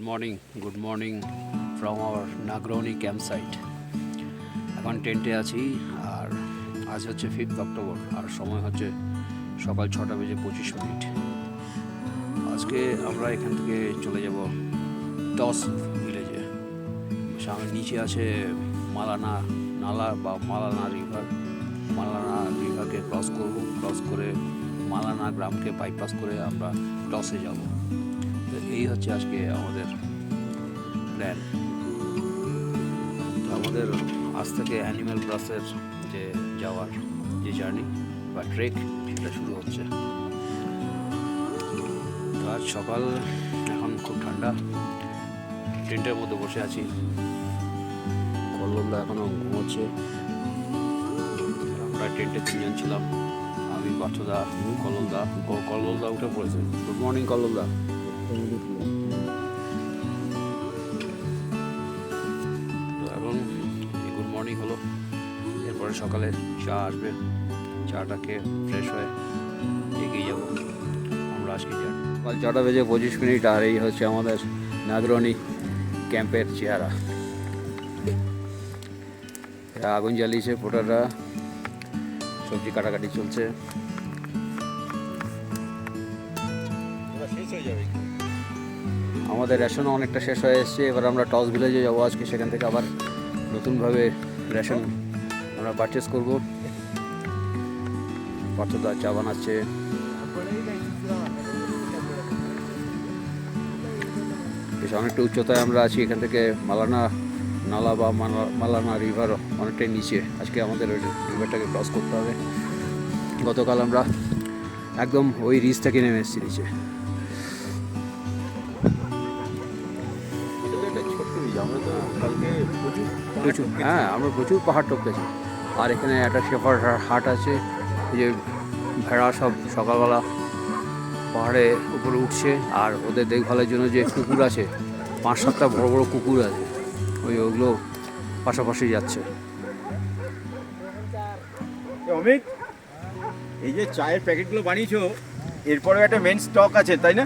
Good morning from our Nagarni camp site. এখন টেন্টে আছি আর আজ হচ্ছে 5 অক্টোবর আর সময় হচ্ছে সকাল 6:25। আজকে আমরা এখান থেকে চলে যাব টস ভিলেজে। সামনে নিচে আছে মালানা নালা বা মালানা রিভার। মালানা রিভারকে ক্রস করে মালানা গ্রামকে বাইপাস করে আমরা টসে যাব। এই হচ্ছে আজকে আমাদের প্ল্যান। তো আমাদের আজ থেকে অ্যানিম্যাল প্লাসের যে যাওয়ার যে জার্নি বা ট্রেক সেটা শুরু হচ্ছে। তো আজ সকাল, এখন খুব ঠান্ডা, টেন্টের মধ্যে বসে আছি। কল্লোলদা এখনও ঘুমোচ্ছে। আমরা টেন্টে 3জন ছিলাম, আমি বাচ্চদা, কল্লোলদা উঠে পড়েছে। গুড মর্নিং কল্লোলদা। তো এখন গুড মর্নিং হলো, এরপরে সকালে চা আসবে, চাটা খেয়ে ফ্রেশ হয়ে এগিয়ে যাবো আমরা আজকে যাই। সকাল 6:25 আর এই হচ্ছে আমাদের নাগরনি ক্যাম্পের চেহারা। আগুন জ্বালিয়েছে, পোটারা সবজি কাটাকাটি চলছে। আমাদের রেশনও অনেকটা শেষ হয়ে এসছে। এবার আমরা টস ভিলেজে যাবো আজকে, সেখান থেকে আবার নতুনভাবে রেশন আমরা পারচেস করবো। পার্থদা চা বানাচ্ছে। বেশ অনেকটা উচ্চতায় আমরা আছি। এখান থেকে মালানা নালা বা মালানা রিভার অনেকটাই নিচে। আজকে আমাদের ওই রিভারটাকে ক্রস করতে হবে। গতকাল আমরা একদম ওই রিজ থেকে নেমে এসেছি নিচে। হ্যাঁ, আমরা প্রচুর পাহাড় টপকেছি। আর এখানে একটা শেফার্ড হাট আছে, এই যে ভেড়া সব সকালবেলা পাহাড়ে উপরে উঠছে। আর ওদের দেখভালের জন্য যে কুকুর আছে, 5-7টা বড় বড় কুকুর আছে, ওইগুলো পাশাপাশি যাচ্ছে। অমিত, এই যে চায়ের প্যাকেটগুলো বানিয়েছো, এরপরেও একটা মেন স্টক আছে, তাই না?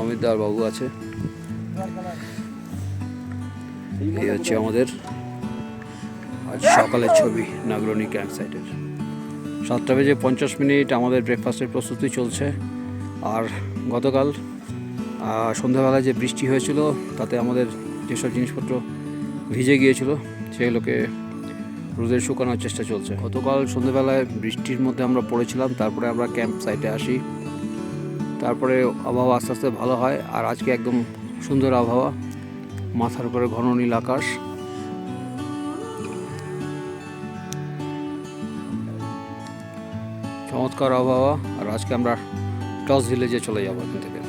অমিত দার বাবু আছে। এই হচ্ছে আমাদের আজ সকালের ছবি নাগরনি ক্যাম্প সাইটের। 7:50 আমাদের ব্রেকফাস্টের প্রস্তুতি চলছে। আর গতকাল সন্ধ্যাবেলায় যে বৃষ্টি হয়েছিল তাতে আমাদের যেসব জিনিসপত্র ভিজে গিয়েছিল সেগুলোকে রোদে শুকানোর চেষ্টা চলছে। গতকাল সন্ধ্যাবেলায় বৃষ্টির মধ্যে আমরা পড়েছিলাম, তারপরে আমরা ক্যাম্প সাইটে আসি। তারপরে আবহাওয়া আস্তে আস্তে ভালো হয়। আর আজকে একদম সুন্দর আবহাওয়া, মাথার উপরে ঘন নীল আকাশ। চমৎকার আবহাওয়া। আর আজকে আমরা টস ভিলেজে চলে যাবো। এখান থেকে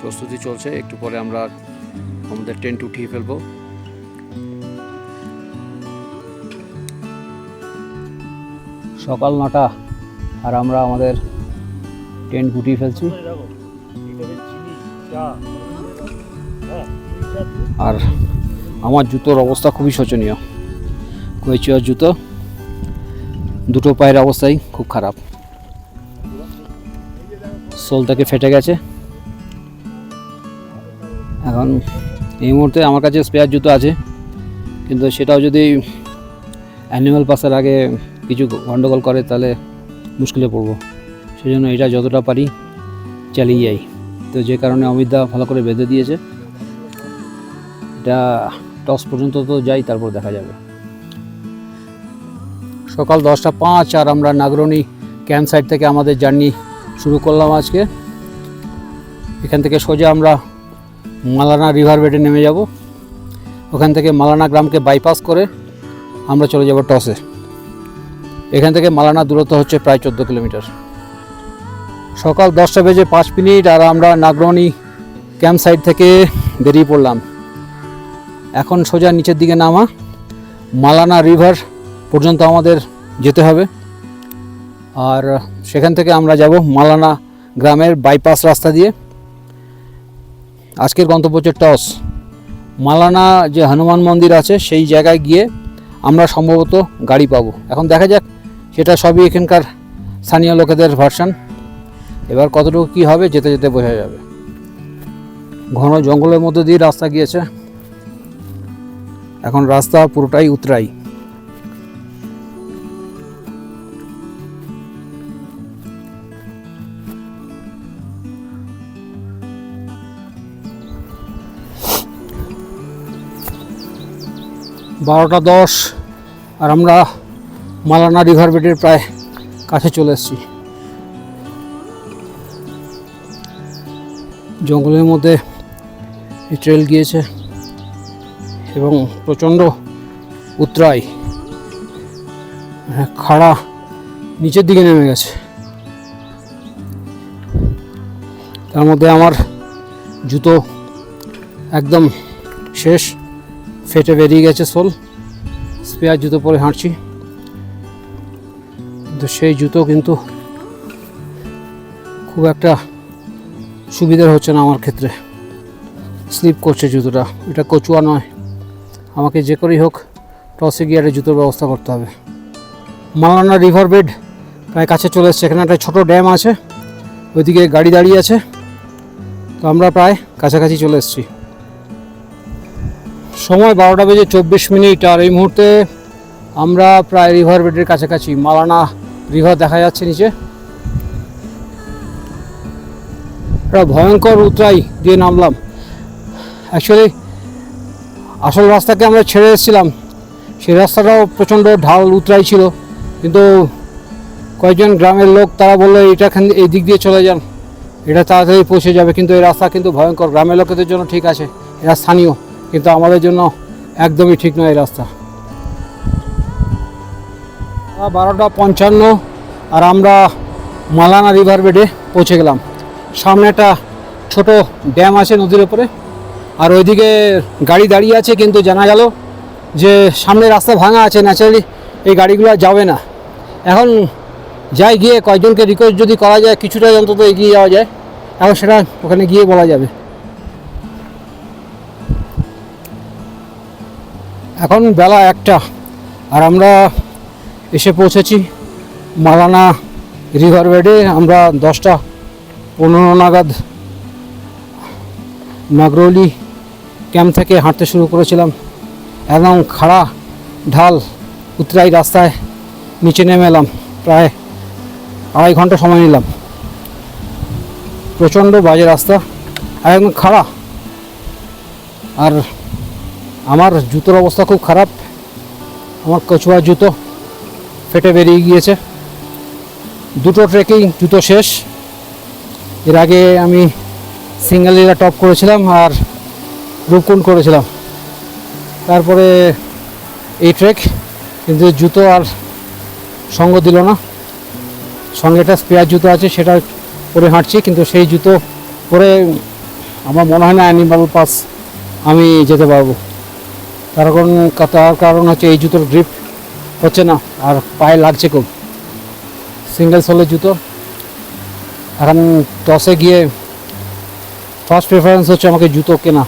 প্রস্তুতি চলছে, একটু পরে আমরা আমাদের টেন্ট উঠিয়ে ফেলবো। সকাল 9টা আর আমরা আমাদের টেন্ট গুটিয়ে ফেলছি। আর আমার জুতোর অবস্থা খুবই শোচনীয়। কৈচিয়ার জুতো, দুটো পায়ের অবস্থাই খুব খারাপ। সোল থেকে ফেটে গেছে। এখন এই মুহূর্তে আমার কাছে স্পেয়ার জুতো আছে, কিন্তু সেটাও যদি অ্যানিম্যাল পাসের আগে কিছু গন্ডগোল করে তাহলে মুশকিলে পড়বো। সেই জন্য এটা যতটা পারি চালিয়ে যাই। তো যে কারণে অমিতদা ভালো করে বেঁধে দিয়েছে। এটা টস পর্যন্ত তো যাই, তারপর দেখা যাবে। সকাল 10:05 আর আমরা নাগরনি ক্যাম্প সাইট থেকে আমাদের জার্নি শুরু করলাম আজকে। এখান থেকে সোজা আমরা মালানা রিভার বেডে নেমে যাব। ওখান থেকে মালানা গ্রামকে বাইপাস করে আমরা চলে যাব টসে। এখান থেকে মালানা দূরত্ব হচ্ছে প্রায় 14 কিলোমিটার। সকাল 10:05 আর আমরা নাগরনি ক্যাম্প সাইট থেকে বেরিয়ে পড়লাম। এখন সোজা নিচের দিকে নামা মালানা রিভার পর্যন্ত আমাদের যেতে হবে। আর সেখান থেকে আমরা যাব মালানা গ্রামের বাইপাস রাস্তা দিয়ে। আজকের গন্তব্য হচ্ছে টস। মালানা যে হনুমান মন্দির আছে সেই জায়গায় গিয়ে আমরা সম্ভবত গাড়ি পাবো। এখন দেখা যাক, সেটা সবই এখানকার স্থানীয় লোকেদের ভার্সন। এবার কতটুকু কী হবে যেতে যেতে বোঝা যাবে। ঘন জঙ্গলের মধ্যে দিয়ে রাস্তা গিয়েছে, এখন রাস্তা পুরোটাই উতরাই। বারোটা 10 আর আমরা মালানা রিভার বেডের প্রায় কাছে চলে এসেছি। জঙ্গলের মধ্যে এই ট্রেল গিয়েছে এবং প্রচণ্ড উতরাই, খাড়া নিচের দিকে নেমে গেছে। তার মধ্যে আমার জুতো একদম শেষ, ফেটে বেরিয়ে গেছে সোল। স্পেয়ার জুতো পরে হাঁটছি, কিন্তু সেই জুতো কিন্তু খুব একটা সুবিধার হচ্ছে না আমার ক্ষেত্রে, স্লিপ করছে জুতোটা। এটা কচুয়া নয়, আমাকে যে করেই হোক টসে গিয়ে একটা জুতোর ব্যবস্থা করতে হবে। মালানা রিভার বেড প্রায় কাছে চলে এসছে। এখানে একটা ছোটো ড্যাম আছে, ওইদিকে গাড়ি দাঁড়িয়ে আছে, তো আমরা প্রায় কাছাকাছি চলে এসেছি। সময় 12:24, আর এই মুহূর্তে আমরা প্রায় রিভার বেডের কাছাকাছি। মালানা রিভার দেখা যাচ্ছে নিচে। একটা ভয়ঙ্কর উতরাই দিয়ে নামলাম। অ্যাকচুয়ালি আসল রাস্তাকে আমরা ছেড়ে এসেছিলাম, সেই রাস্তাটাও প্রচণ্ড ঢাল উতরাই ছিল, কিন্তু কয়েকজন গ্রামের লোক তারা বললো এই দিক দিয়ে চলে যান, এটা তাড়াতাড়ি পৌঁছে যাবে। কিন্তু এই রাস্তা কিন্তু ভয়ঙ্কর। গ্রামের লোকেদের জন্য ঠিক আছে, এরা স্থানীয়, কিন্তু আমাদের জন্য একদমই ঠিক নয় এই রাস্তা। 12:55 আর আমরা মালানা রিভার বেডে পৌঁছে গেলাম। সামনে একটা ছোট ড্যাম আছে নদীর ওপরে, আর ওইদিকে গাড়ি দাঁড়িয়ে আছে, কিন্তু জানা গেল যে সামনে রাস্তা ভাঙা আছে, ন্যাচারালি এই গাড়িগুলো যাবে না। এখন যাই গিয়ে কয়েকজনকে রিকোয়েস্ট যদি করা যায় কিছুটা অন্তত এগিয়ে যাওয়া যায়, এখন সেটা ওখানে গিয়ে বলা যাবে। এখন বেলা 1টা আর আমরা এসে পৌঁছেছি মালানা রিভার বেডে। আমরা 10:15 নাগাদ নাগরৌলি ক্যাম্প থেকে হাঁটতে শুরু করেছিলাম। একদম খাড়া ঢাল উতরাই রাস্তায় নিচে নেমে এলাম, প্রায় 2.5 ঘন্টা সময় নিলাম। প্রচণ্ড বাজে রাস্তা আর একদম খাড়া, আর আমার জুতোর অবস্থা খুব খারাপ। আমার কচুয়া জুতো ফেটে বেরিয়ে গিয়েছে। 2টো ট্রেকিং জুতো শেষ। এর আগে আমি সিঙ্গালিরা টপ করেছিলাম আর রূপকুণ্ড করেছিলাম, তারপরে এই ট্রেক, কিন্তু জুতো আর সঙ্গ দিল না। সঙ্গে একটা স্পেয়ার জুতো আছে, সেটা পরে হাঁটছি, কিন্তু সেই জুতো পরে আমার মনে হয় না অ্যানিমাল পাস আমি যেতে পারবো। তার কারণ হচ্ছে এই জুতোর গ্রিপ হচ্ছে না আর পায়ে লাগছে খুব। সিঙ্গেল সোলের জুতো। এখন টসে গিয়ে ফার্স্ট প্রেফারেন্স হচ্ছে আমাকে জুতো কেনা।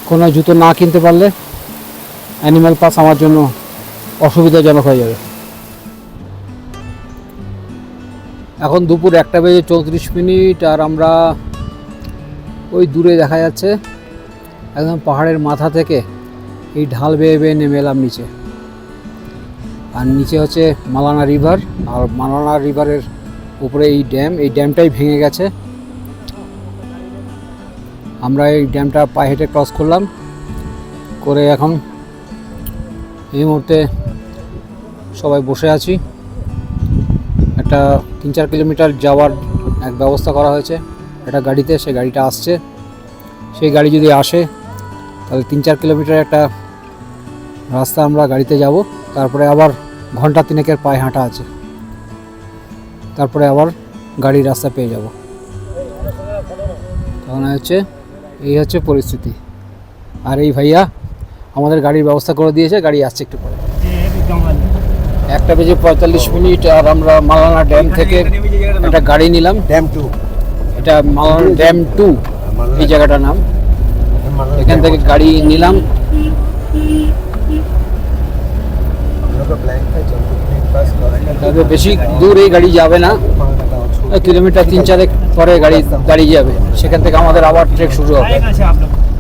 কোনো জুতো না কিনতে পারলে অ্যানিমাল পাস আমার জন্য অসুবিধাজনক হয়ে যাবে। এখন দুপুর 1:34 আর আমরা ওই দূরে দেখা যাচ্ছে একদম পাহাড়ের মাথা থেকে এই ঢাল বেয়ে বেয়ে নেমে এলাম নিচে। আর নিচে হচ্ছে মালানা রিভার, আর মালানা রিভারের উপরে এই ড্যামটাই ভেঙে গেছে। আমরা এই ড্যামটা পায়ে হেঁটে ক্রস করলাম, করে এখন এই মুহূর্তে সবাই বসে আছি। একটা 3-4 কিলোমিটার যাওয়ার এক ব্যবস্থা করা হয়েছে একটা গাড়িতে, সেই গাড়িটা আসছে। সেই গাড়ি যদি আসে তাহলে 3-4 কিলোমিটার একটা রাস্তা আমরা গাড়িতে যাব, তারপরে আবার ঘন্টা 3-এর পায়ে হাঁটা আছে, তারপরে আবার গাড়ির রাস্তা পেয়ে যাব। তখন এই হচ্ছে পরিস্থিতি। আর এই ভাইয়া আমাদের গাড়ির ব্যবস্থা করে দিয়েছে, গাড়ি আসছে একটু পরে। 1:45 আর আমরা মালানা ড্যাম থেকে একটা গাড়ি নিলাম, ড্যাম 2, এটা মালানা ড্যাম 2 এই জায়গাটার নাম। এখান থেকে গাড়ি নিলাম। हम लोग का प्लान था जम्मू के पास তবে বেশি দূর এই গাড়ি যাবে না, কিলোমিটার 3-4 পরে গাড়ি দাঁড়িয়ে যাবে, সেখান থেকে আমাদের আবার ট্রেক শুরু হবে।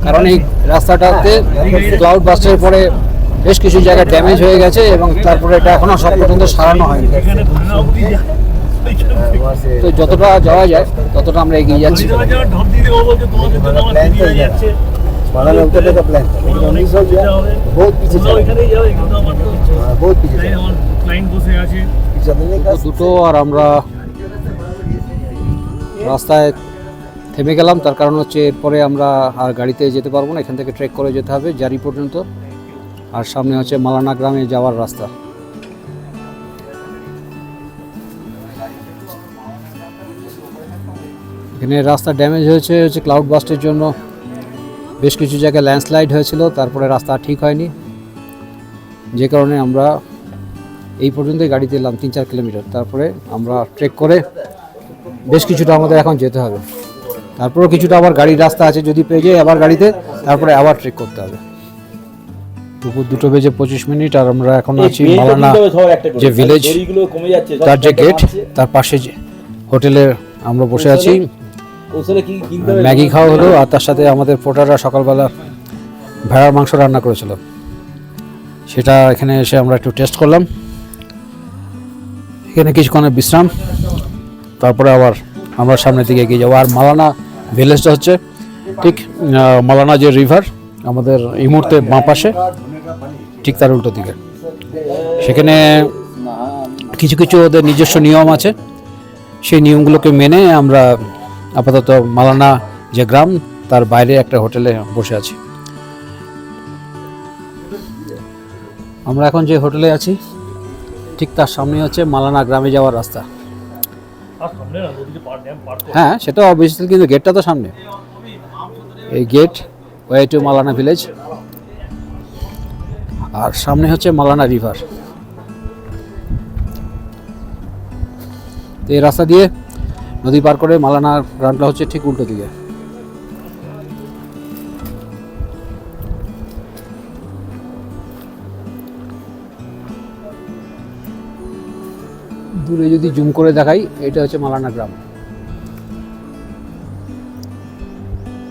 কারণ এই রাস্তাটাতে ক্লাউড বাস্টের পরে বেশ কিছু জায়গা ড্যামেজ হয়ে গেছে এবং তারপরে এটা এখনো সব পর্যন্ত সারানো হয়নি। তো যতটা যাওয়া যায় ততটা আমরা এগিয়ে যাচ্ছি। मालाना उतरने का प्लान था लेकिन 19 हो गया, बहुत पीछे चला बहुत पीछे चला चलने का দুটো আর আমরা রাস্তায় থেমে গেলাম, তার কারণ হচ্ছে এরপরে আমরা আর গাড়িতে যেতে পারবো না, এখান থেকে ট্রেক করে যেতে হবে জারি পর্যন্ত, আর সামনে হচ্ছে মালানা গ্রামে যাওয়ার রাস্তা। এখানে রাস্তা ড্যামেজ হয়েছে ক্লাউড বাস্টের জন্য, বেশ কিছু জায়গায় ল্যান্ডস্লাইড হয়েছিল, তারপরে রাস্তা ঠিক হয়নি, যে কারণে আমরা এই পর্যন্তই গাড়িতে এলাম 3-4 কিলোমিটার। তারপরে আমরা ট্রেক করে বেশ কিছুটা আমাদের এখন যেতে হবে, তারপরেও কিছুটা আবার গাড়ির রাস্তা আছে, যদি পেয়ে যাই আবার গাড়িতে, তারপরে আবার ট্রেক করতে হবে। দুপুর 2:25 আর আমরা এখন আছি মালানা যে ভিলেজ, তার যে গেট, তার পাশে যে হোটেলে আমরা বসে আছি। ম্যাগি খাওয়া হলো, আর তার সাথে আমাদের পোর্টাররা সকালবেলা ভেড়ার মাংস রান্না করেছিল, সেটা এখানে এসে আমরা একটু টেস্ট করলাম। এখানে কিছুক্ষণের বিশ্রাম, তারপরে আবার আমরা সামনের দিকে এগিয়ে যাবো। আর মালানা ভিলেজটা হচ্ছে ঠিক মালানা যে রিভার আমাদের এই মুহূর্তে বাঁ পাশে, ঠিক তার উল্টো দিকে। সেখানে কিছু কিছু ওদের নিজস্ব নিয়ম আছে, সেই নিয়মগুলোকে মেনে আমরা আপাতত মালানা যে গ্রাম তার বাইরে একটা হোটেলে বসে আছি। আমরা এখন যে হোটেলে আছি ঠিক তার সামনে হচ্ছে মালানা গ্রামে যাওয়ার রাস্তা। হ্যাঁ, সেটা অবভিয়াসলি, কিন্তু গেটটা তো সামনে, এই gate way to Malana village, আর সামনে হচ্ছে মালানা রিভার। এই রাস্তা দিয়ে নদী পার করে মালানা গ্রামটা হচ্ছে ঠিক উল্টো দিকে। দূরে যদি জুম করে দেখাই, এটা হচ্ছে মালানা গ্রাম।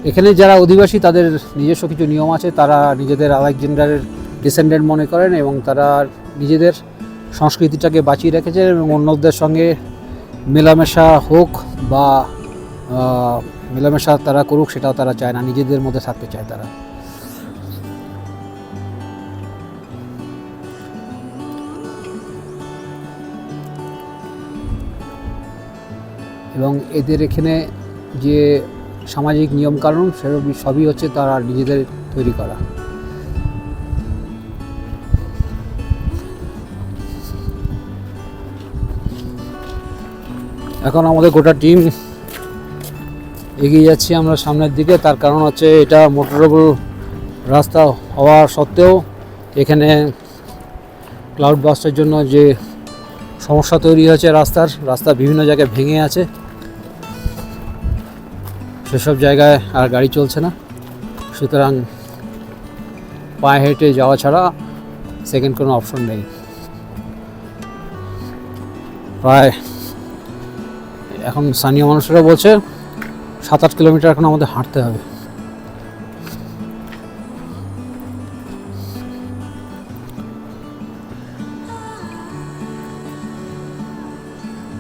এখানে যারা অধিবাসী তাদের নিজস্ব কিছু নিয়ম আছে, তারা নিজেদের আলেকজান্ডারের ডিসেন্ডেন্ট মনে করেন এবং তারা নিজেদের সংস্কৃতিটাকে বাঁচিয়ে রেখেছেন এবং অন্যদের সঙ্গে মেলামেশা হোক বা মেলামেশা তারা করুক সেটাও তারা চায় না, নিজেদের মধ্যে থাকতে চায় তারা। এবং এদের এখানে যে সামাজিক নিয়মকানুন সেসব সবই হচ্ছে তারা নিজেদের তৈরি করা। এখন আমাদের গোটা টিম এগিয়ে যাচ্ছি আমরা সামনের দিকে, তার কারণ হচ্ছে এটা মোটরেবল রাস্তা হওয়া সত্ত্বেও এখানে ক্লাউড বাস্টের জন্য যে সমস্যা তৈরি হয়েছে, রাস্তা বিভিন্ন জায়গায় ভেঙে আছে, সেসব জায়গায় আর গাড়ি চলছে না, সুতরাং পায়ে হেঁটে যাওয়া ছাড়া সেকেন্ড কোনো অপশন নেই। প্রায় এখন স্থানীয় মানুষরা বলছে 7-8 কিলোমিটার এখন আমাদের হাঁটতে হবে।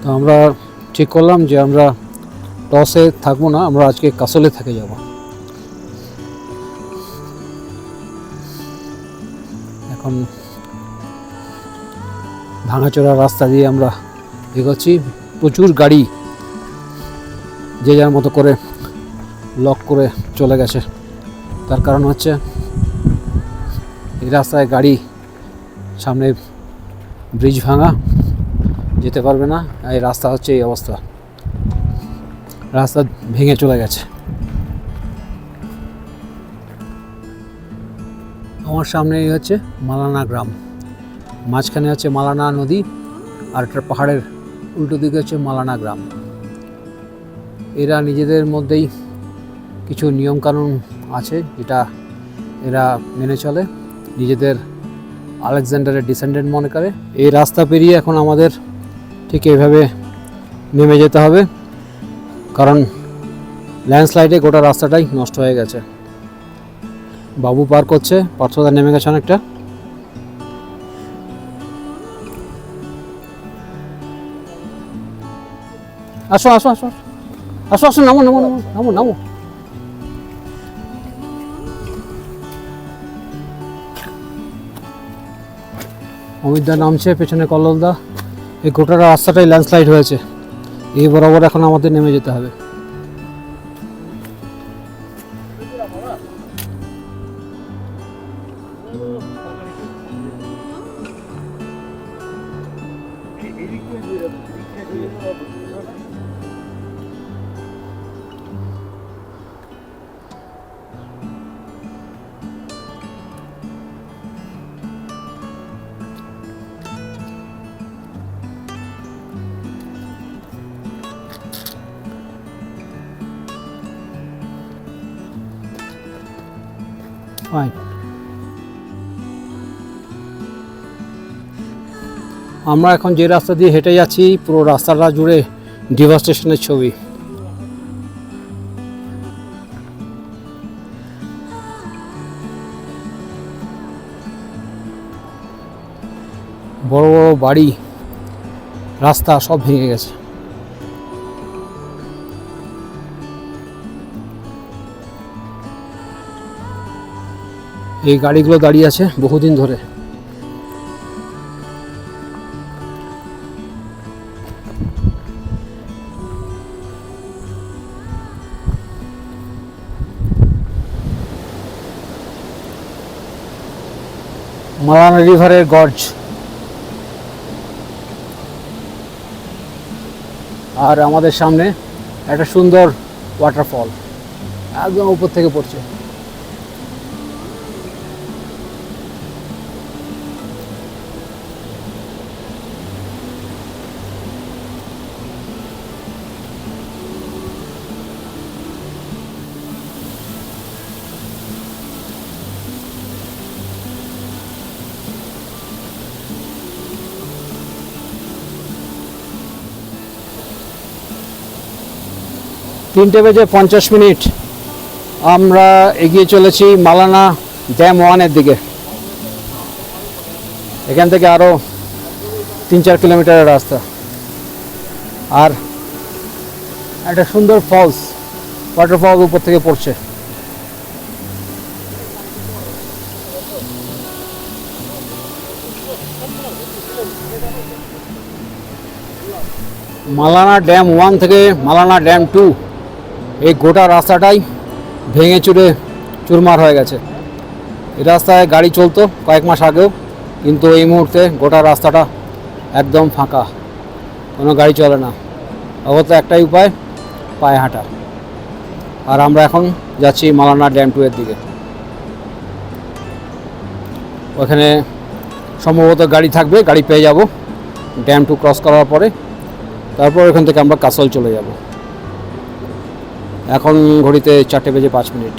তো আমরা ঠিক করলাম যে আমরা টসে থাকবো না, আমরা আজকে কাসলে থেকে যাব। এখন ভাঙাচোরা রাস্তা দিয়ে আমরা এগোচ্ছি, প্রচুর গাড়ি যে যার মতো করে লক করে চলে গেছে, তার কারণ হচ্ছে এই রাস্তায় গাড়ি সামনে ব্রিজ ভাঙা, যেতে পারবে না, এই রাস্তা হচ্ছে এই অবস্থা, রাস্তা ভেঙে চলে গেছে। আমার সামনেই হচ্ছে মালানা গ্রাম, মাঝখানে হচ্ছে মালানা নদী, আর একটা পাহাড়ের উল্টো দিকে হচ্ছে মালানা গ্রাম। এরা নিজেদের মধ্যেই কিছু নিয়মকানুন আছে যেটা এরা মেনে চলে, নিজেদের আলেকজান্ডারের ডিসেন্ডেন্ট মনে করে। এই রাস্তা পেরিয়ে এখন আমাদের ঠিক এইভাবে নেমে যেতে হবে, কারণ ল্যান্ডস্লাইডে গোটা রাস্তাটাই নষ্ট হয়ে গেছে। বাবু পার করছে, পার্থদা নেমে গেছে অনেকটা। আসো আসো আসো আসো আসো, নামো নামো নামো নামো নামো। অমিতদা নামছে, পেছনে কল্লোলদা। এই গোটা রাস্তাটাই ল্যান্ডস্লাইড হয়েছে, এই বরাবর এখন আমাদের নেমে যেতে হবে। ফাইন। আমরা এখন যে রাস্তা দিয়ে হেঁটে যাচ্ছি, পুরো রাস্তাটা জুড়ে ডিভাস্টেশনের ছবি। বড় বড় বাড়ি, রাস্তা সব ভেঙে গেছে। এই গাড়িগুলো দাঁড়িয়ে আছে বহুদিন ধরে। মালানা রিভারের গর্জ, আর আমাদের সামনে একটা সুন্দর ওয়াটারফল একদম উপর থেকে পড়ছে। তিনটে বেজে 50 মিনিট আমরা এগিয়ে চলেছি মালানা ড্যাম 1-এর দিকে। এখান থেকে আরও 3-4 কিলোমিটারের রাস্তা, আর একটা সুন্দর ফলস, ওয়াটারফল উপর থেকে পড়ছে। মালানা ড্যাম 1 থেকে মালানা ড্যাম 2, এই গোটা রাস্তাটাই ভেঙে চুরে চুরমার হয়ে গেছে। এই রাস্তায় গাড়ি চলতো কয়েক মাস আগেও, কিন্তু এই মুহূর্তে গোটা রাস্তাটা একদম ফাঁকা, কোনো গাড়ি চলে না। অবশ্য একটাই উপায়, পায়ে হাঁটা। আর আমরা এখন যাচ্ছি মালানা ড্যাম 2-এর দিকে। ওখানে সম্ভবত গাড়ি থাকবে, গাড়ি পেয়ে যাব ড্যাম 2 ক্রস করার পরে। তারপর ওখান থেকে আমরা কাসল চলে যাব। এখন ঘড়িতে 4টে বেজে 5 মিনিট।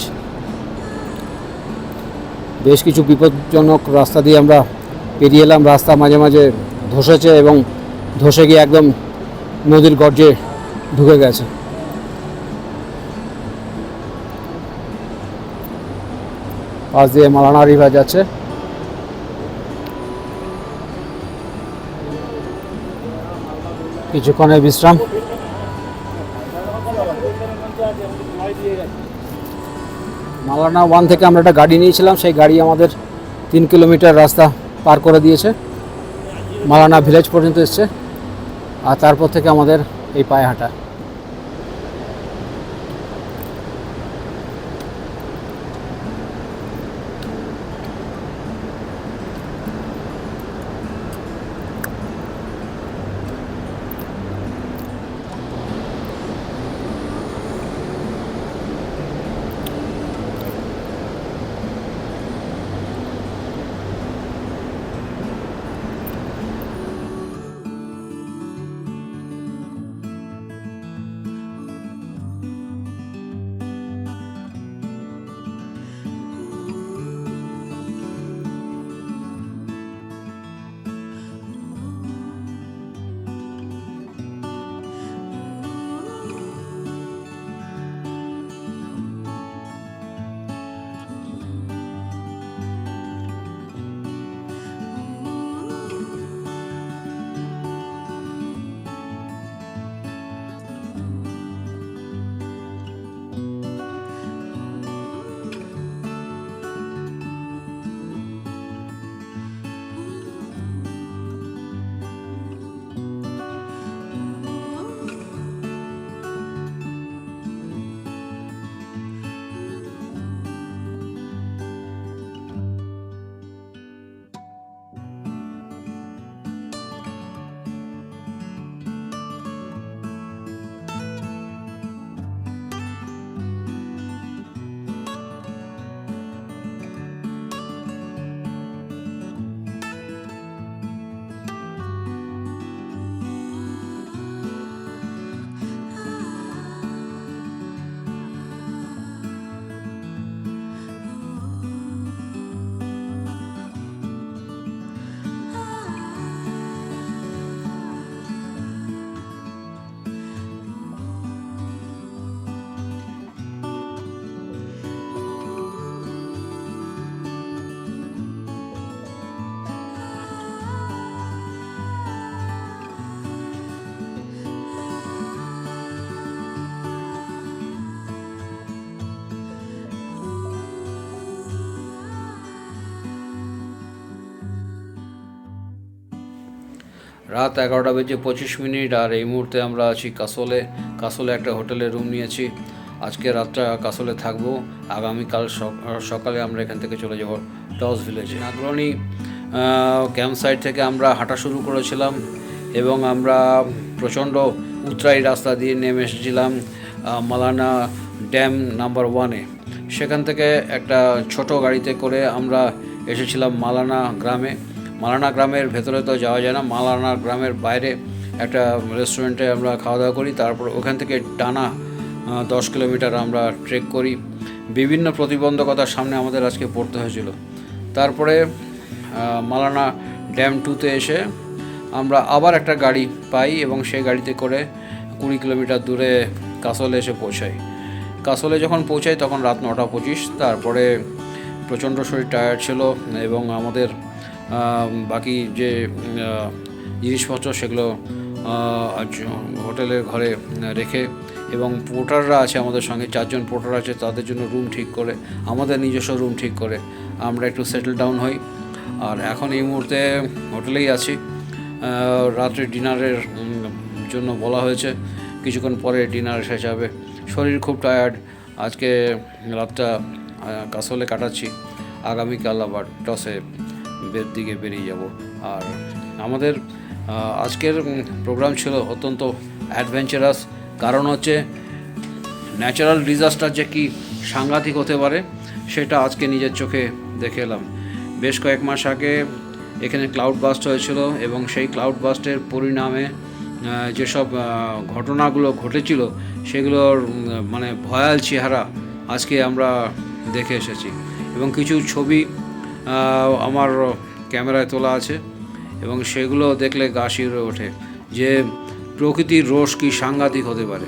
বেশ কিছু বিপজ্জনক রাস্তা দিয়ে আমরা পেরিয়ে এলাম। রাস্তা মাঝে মাঝে ধসেছে এবং ধসে গিয়ে একদম নদীর গর্জে ঢুকে গেছে। পাশ দিয়ে মালানা রিভার যাচ্ছে। কিছুক্ষণের বিশ্রাম। মালানা 1 থেকে আমরা একটা গাড়ি নিয়েছিলাম, সেই গাড়ি আমাদের 3 কিলোমিটার রাস্তা পার করে দিয়েছে, মালানা ভিলেজ পর্যন্ত এসছে। আর তারপর থেকে আমাদের এই পায়ে হাঁটা। রাত 11:25 আর এই মুহূর্তে আমরা আছি কাসলে। কাসলে একটা হোটেলে রুম নিয়েছি। আজকে রাতটা কাসলে থাকবো, আগামীকাল সকালে আমরা এখান থেকে চলে যাব টস ভিলেজে। নাগরনি ক্যাম্প সাইট থেকে আমরা হাঁটা শুরু করেছিলাম এবং আমরা প্রচণ্ড উতরাই রাস্তা দিয়ে নেমে এসেছিলাম মালানা ড্যাম নাম্বার 1-এ। সেখান থেকে একটা ছোট গাড়িতে করে আমরা এসেছিলাম মালানা গ্রামে। মালানা গ্রামের ভেতরে তো যাওয়া যায় না, মালানা গ্রামের বাইরে একটা রেস্টুরেন্টে আমরা খাওয়া দাওয়া করি। তারপর ওখান থেকে টানা 10 কিলোমিটার আমরা ট্রেক করি। বিভিন্ন প্রতিবন্ধকতার সামনে আমাদের আজকে পড়তে হয়েছিল। তারপরে মালানা ড্যাম 2-তে এসে আমরা আবার একটা গাড়ি পাই এবং সেই গাড়িতে করে 20 কিলোমিটার দূরে কাসলে এসে পৌঁছাই। কাসলে যখন পৌঁছাই তখন রাত 9:25। তারপরে প্রচণ্ড শরীর টায়ার্ড ছিল এবং আমাদের বাকি যে জিনিসপত্র সেগুলো হোটেলের ঘরে রেখে এবং পোর্টাররা আছে আমাদের সঙ্গে, 4 জন পোর্টার আছে, তাদের জন্য রুম ঠিক করে আমাদের নিজস্ব রুম ঠিক করে আমরা একটু সেটেল ডাউন হই। আর এখন এই মুহূর্তে হোটেলেই আছি। রাত্রে ডিনারের জন্য বলা হয়েছে, কিছুক্ষণ পরে ডিনার শেষ হবে। শরীর খুব টায়ার্ড, আজকে রাতটা কাসলে কাটাচ্ছি, আগামীকাল আবার টসে দিকে বেরিয়ে যাব। আর আমাদের আজকের প্রোগ্রাম ছিল অত্যন্ত অ্যাডভেঞ্চারাস, কারণ হচ্ছে ন্যাচারাল ডিজাস্টার যে কি সাংঘাতিক হতে পারে সেটা আজকে নিজের চোখে দেখে এলাম। বেশ কয়েক মাস আগে এখানে ক্লাউড বাস্ট হয়েছিল এবং সেই ক্লাউড বাস্টের পরিণামে যেসব ঘটনাগুলো ঘটেছিল সেগুলোর মানে ভয়াল চেহারা আজকে আমরা দেখে এসেছি এবং কিছু ছবি আমার ক্যামেরায় তোলা আছে এবং সেগুলো দেখলে গা শিউরে ওঠে যে প্রকৃতির রোষ কি সাংঘাতিক হতে পারে।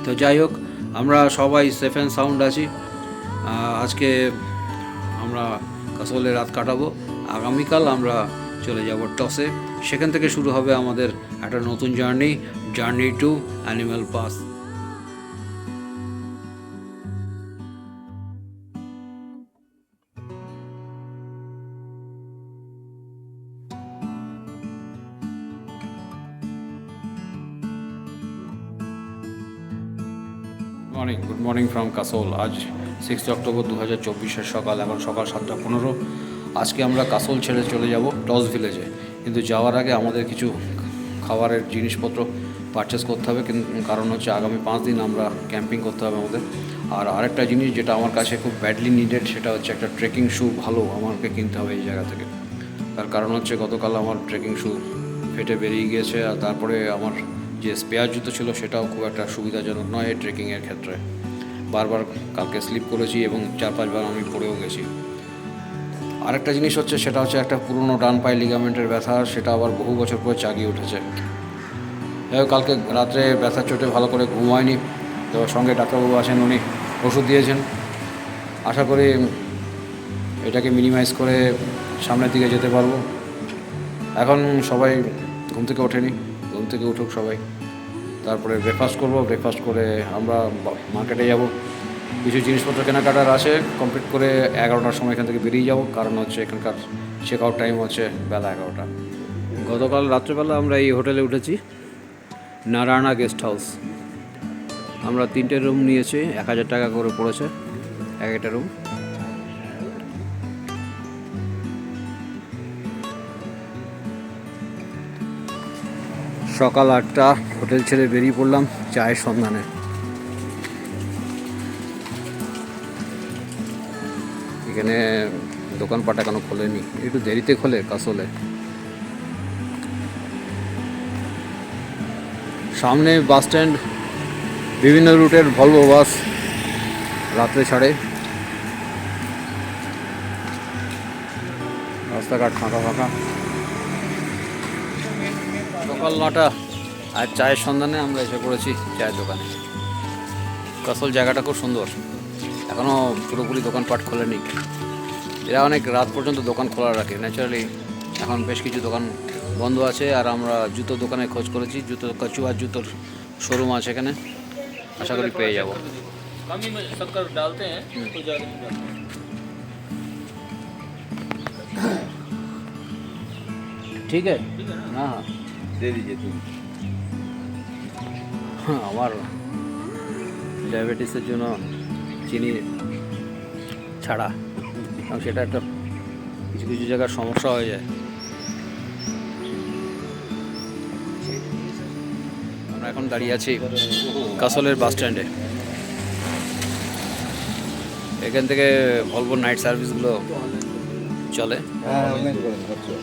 তো যাই হোক, আমরা সবাই সেফ অ্যান্ড সাউন্ড আছি। আজকে আমরা কাসলে রাত কাটাবো, আগামীকাল আমরা চলে যাব টসে। সেখান থেকে শুরু হবে আমাদের একটা নতুন journey to animal pass. Good morning from castle. আজ 6 অক্টোবর 2024 সকাল, এখন সকাল 7:15। আজকে আমরা কাসল ছেড়ে চলে যাব টস ভিলেজে, কিন্তু যাওয়ার আগে আমাদের কিছু খাবারের জিনিসপত্র পারচেস করতে হবে, কারণ হচ্ছে আগামী 5 দিন আমরা ক্যাম্পিং করতে হবে আমাদের। আর আরেকটা জিনিস যেটা আমার কাছে খুব ব্যাডলি নিডেড, সেটা হচ্ছে একটা ট্রেকিং শ্যু ভালো আমাকে কিনতে হবে এই জায়গা থেকে। তার কারণ হচ্ছে গতকাল আমার ট্রেকিং শ্যু ফেটে বেরিয়ে গিয়েছে, আর তারপরে আমার যে স্পেয়ার জুতো ছিল সেটাও খুব একটা সুবিধাজনক নয় এই ট্রেকিংয়ের ক্ষেত্রে। বারবার কালকে স্লিপ করেছি এবং 4-5 বার আমি পড়েও গেছি। আরেকটা জিনিস হচ্ছে, সেটা হচ্ছে একটা পুরনো ডান পায়ে লিগামেন্টের ব্যথা, সেটা আবার বহু বছর পরে জাগিয়ে উঠেছে। কালকে রাত্রে ব্যথার চোটে ভালো করে ঘুম হয়নি, তো সঙ্গে ডাক্তারবাবু আছেন, উনি ওষুধ দিয়েছেন। আশা করি এটাকে মিনিমাইজ করে সামনের দিকে যেতে পারবো। এখন সবাই ঘুম থেকে ওঠেনি, ঘুম থেকে উঠুক সবাই, তারপরে ব্রেকফাস্ট করবো। ব্রেকফাস্ট করে আমরা মার্কেটে যাব, কিছু জিনিসপত্র কেনাকাটার আছে, কমপ্লিট করে 11টার সময় এখান থেকে বেরিয়ে যাব, কারণ হচ্ছে এখানকার চেক আউট টাইম হচ্ছে বেলা 11টা। গতকাল রাত্রেবেলা আমরা এই হোটেলে উঠেছি, নারায়ণা গেস্ট হাউস। আমরা 3টে রুম নিয়েছি, 1000 টাকা করে পড়েছে এক একটা রুম। সকাল 8টা, হোটেল ছেড়ে বেরিয়ে পড়লাম চায়ের সন্ধানে। এখানে দোকানপাট এখনো খোলেনি, একটু দেরিতে খোলে কাসলে। সামনে বাস স্ট্যান্ড, বিভিন্ন রুটের ভলভো বাস রাত্রে ছাড়ে। রাস্তাঘাট ফাঁকা ফাঁকা। সকাল 9টা, আর চায়ের সন্ধানে আমরা এসে পড়েছি চায়ের দোকানে। কাসল জায়গাটা খুব সুন্দর, এখনও পুরোপুরি দোকানপাট খোলেনি। এরা অনেক রাত পর্যন্ত দোকান খোলা রাখে ন্যাচারালি। এখন বেশ কিছু দোকান বন্ধ আছে, আর আমরা জুতোর দোকানে খোঁজ করেছি, জুতো কচুয়ার জুতোর শোরুম আছে এখানে, আশা করি পেয়ে যাব। ठीक है हाँ हाँ दे दीजिए तुम। হ্যাঁ, আমার ডায়াবেটিসের জন্য চিনি ছাড়া, কারণ সেটা একটা কিছু কিছু জায়গার সমস্যা হয়ে যায়। আমরা এখন দাঁড়িয়ে আছি কাসলের বাস স্ট্যান্ডে। এখান থেকে ভলভো নাইট সার্ভিসগুলো চলে। হ্যাঁ অনেক করে আচ্ছা।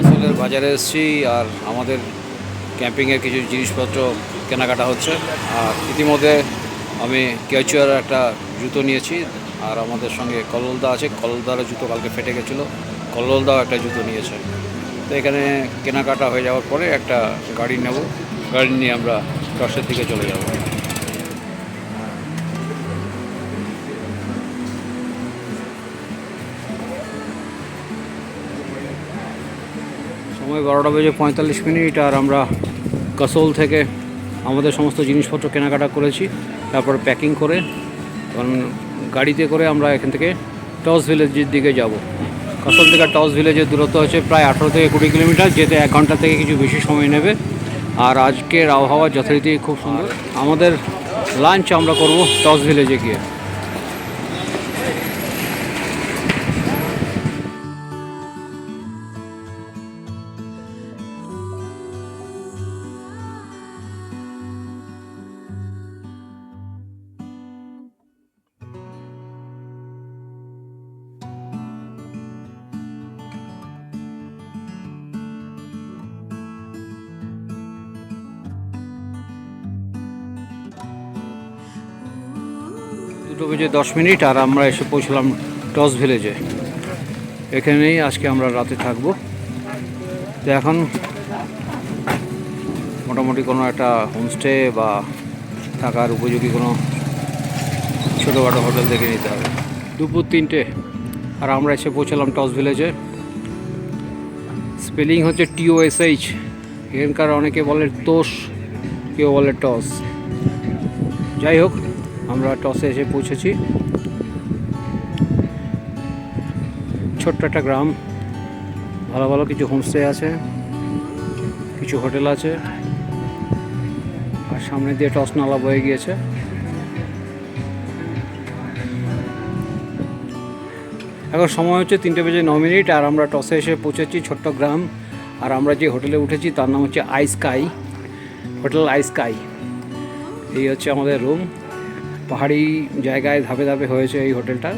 কাসলের বাজারে এসেছি আর আমাদের ক্যাম্পিংয়ের কিছু জিনিসপত্র কেনাকাটা হচ্ছে। আর ইতিমধ্যে আমি কেচুয়ার একটা জুতো নিয়েছি, আর আমাদের সঙ্গে কল্লোলদা আছে। কল্লোলদারও জুতো কালকে ফেটে গেছিলো, কল্লোলদাও একটা জুতো নিয়েছে। তো এখানে কেনাকাটা হয়ে যাওয়ার পরে একটা গাড়ি নেব, গাড়ি নিয়ে আমরা টসের দিকে চলে যাব। সময় 12:45, আর আমরা কাসল থেকে আমাদের সমস্ত জিনিসপত্র কেনাকাটা করেছি, তারপর প্যাকিং করে কারণ গাড়িতে করে আমরা এখান থেকে টস ভিলেজের দিকে যাব। কাসল থেকে টস ভিলেজের দূরত্ব হচ্ছে প্রায় 18 থেকে 20 কিলোমিটার, যেতে 1 ঘন্টা থেকে কিছু বেশি সময় নেবে। আর আজকের আবহাওয়া যথারীতি খুব সুন্দর। আমাদের লাঞ্চ আমরা করব টস ভিলেজে গিয়ে। দুটো বেজে 10 মিনিট, আর আমরা এসে পৌঁছলাম টস ভিলেজে। এখানেই আজকে আমরা রাতে থাকবো। তো এখন মোটামুটি কোনো একটা হোমস্টে বা থাকার উপযোগী কোনো ছোটোখাটো হোটেল দেখে নিতে হবে। দুপুর 3টে, আর আমরা এসে পৌঁছলাম টস ভিলেজে। স্পেলিং হচ্ছে TOSH। এখানকার অনেকে বলে তোষ, কেউ বলে টস। যাই হোক, আমরা টসে এসে পৌঁছেছি। ছোট্ট একটা গ্রাম, ভালো ভালো কিছু হোমস্টে আছে, কিছু হোটেল আছে, আর সামনে দিয়ে টস নালা বয়ে গিয়েছে। এখন সময় হচ্ছে 3:09, আর আমরা টসে এসে পৌঁছেছি ছোট্ট গ্রাম। আর আমরা যে হোটেলে উঠেছি তার নাম হচ্ছে আইস্কাই, হোটেল আইস্কাই। এই হচ্ছে আমাদের রুম। পাহাড়ি জায়গায় ধাপে ধাপে হয়েছে এই হোটেলটা।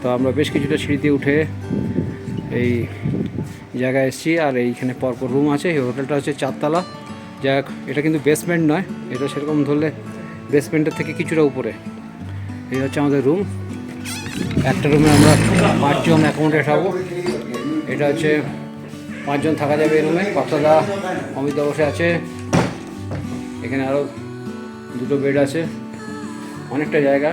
তো আমরা বেশ কিছুটা সিঁড়িতে উঠে এই জায়গায় এসেছি, আর এইখানে পরপর রুম আছে। এই হোটেলটা হচ্ছে 4 তলা। যাক, এটা কিন্তু বেসমেন্ট নয়, এটা সেরকম ধরলে বেসমেন্টের থেকে কিছুটা উপরে। এই হচ্ছে আমাদের রুম। একটা রুমে আমরা 5 জন অ্যাকোমোডেট হবো। এটা হচ্ছে 5 জন থাকা যাবে এই রুমে। পাত্রদা, অমিত বসে আছে। এখানে আরও 2টো বেড আছে, অনেকটা জায়গা।